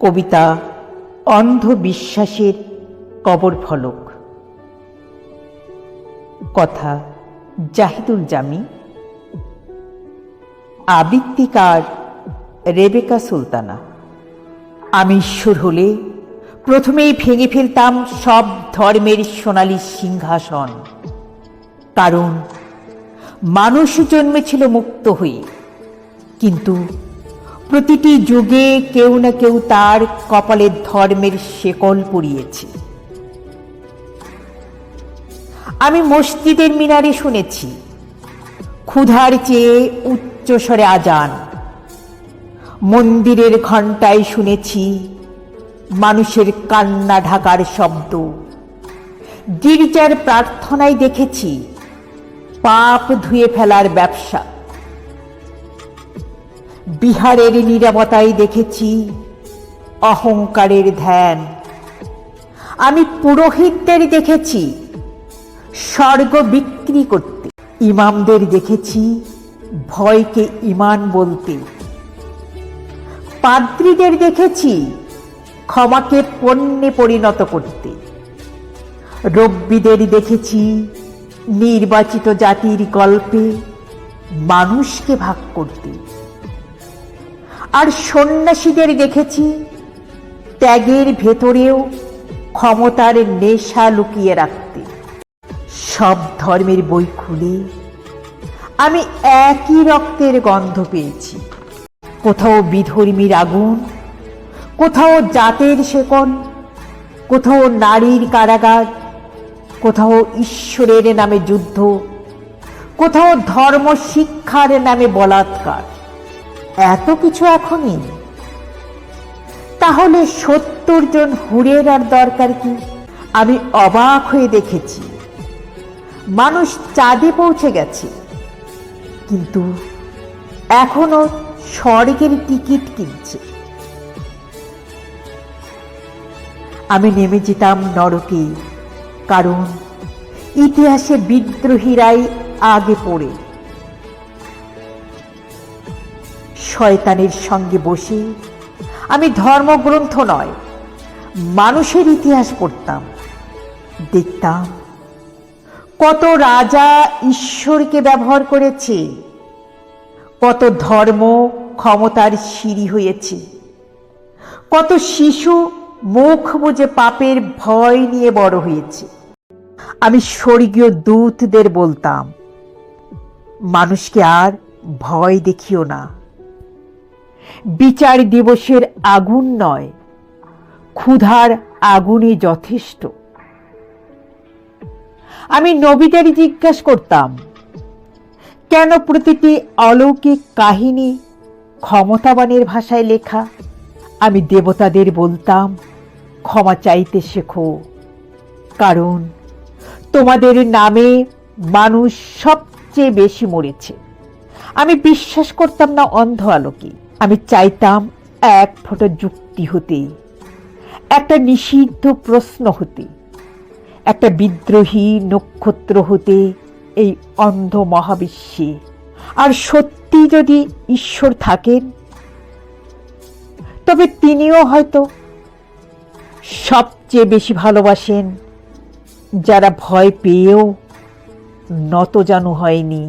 কবিতা অন্ধবিশ্বাসের কবর ফলক। কথা জাহিদুল জামি। আবৃত্তিকার রেবেকা সুলতানা। আমি ঈশ্বর হলে প্রথমেই ভেঙে ফেলতাম সব ধর্মের সোনালী সিংহাসন, কারণ মানুষ জন্মেছিল মুক্ত হয়ে, কিন্তু প্রতিটি যুগে কেউ না কেউ তার কপালে ধর্মের শেকল পরিয়েছে। আমি মসজিদের মিনারে শুনেছি ক্ষুধার চেয়ে উচ্চস্বরে আজান, মন্দিরের ঘণ্টায় শুনেছি মানুষের কান্না ঢাকার শব্দ, গির্জার প্রার্থনায় দেখেছি পাপ ধুয়ে ফেলার ব্যবসা, বিহারের নীরবতায় দেখেছি অহংকারের ধ্যান। আমি পুরোহিতদের দেখেছি স্বর্গ বিক্রি করতে, ইমামদের দেখেছি ভয়কে ঈমান বলতে, পাদ্রীদের দেখেছি ক্ষমাকে পণ্যে পরিণত করতে, রব্বীদের দেখেছি নির্বাচিত জাতির গল্পে মানুষকে ভাগ করতে, আর সন্ন্যাসীদের দেখেছি ত্যাগের ভেতরেও ক্ষমতার নেশা লুকিয়ে রাখতে। সব ধর্মের বই খুলে আমি একই রক্তের গন্ধ পেয়েছি, কোথাও বিধর্মীর আগুন, কোথাও জাতের শেকল, কোথাও নারীর কারাগার, কোথাও ঈশ্বরের নামে যুদ্ধ, কোথাও ধর্ম শিক্ষার নামে বলাৎকার। এত কিছু এখনই, তাহলে ৭০ জন হুরের আর দরকার কি? আমি অবাক হয়ে দেখেছি মানুষ চাঁদে পৌঁছে গেছে, কিন্তু এখনো স্বর্গের টিকিট কিনছে। আমি নেমে যেতাম নরকে, কারণ ইতিহাসে বিদ্রোহীরাই আগে পড়ে। শয়তানের সঙ্গে বসে আমি ধর্মগ্রন্থ নয়, মানুষের ইতিহাস পড়তাম। দেখতাম কত রাজা ঈশ্বরকে ব্যবহার করেছে, কত ধর্ম ক্ষমতার সিঁড়ি হয়েছে, কত শিশু মুখ বুজে পাপের ভয় নিয়ে বড় হয়েছে। আমি স্বর্গীয় দূতদের বলতাম, মানুষকে আর ভয় দেখিও না, বিচার দিবসের আগুন নয়, ক্ষুধার আগুনই যথেষ্ট। আমি নবীদের জিজ্ঞাসা করতাম, কেন প্রতিটি অলৌকিক কাহিনী ক্ষমতাবানের ভাষায় লেখা? আমি দেবতাদের বলতাম, ক্ষমা চাইতে শেখো, কারণ তোমাদের নামে মানুষ সবচেয়ে বেশি মরেছে। আমি বিশ্বাস করতাম না অন্ধ আলোকে। আমি চাইতাম এক ফোঁটা যুক্তি হতে, একটা নিষিদ্ধ প্রশ্ন হতে, একটা বিদ্রোহী নক্ষত্র হতে এই অন্ধ মহাবিশ্বে। আর সত্যি যদি ঈশ্বর থাকেন, তবে তিনিও হয়তো সবচেয়ে বেশি ভালোবাসেন যারা ভয় পেয়েও নতজানু হয়নি।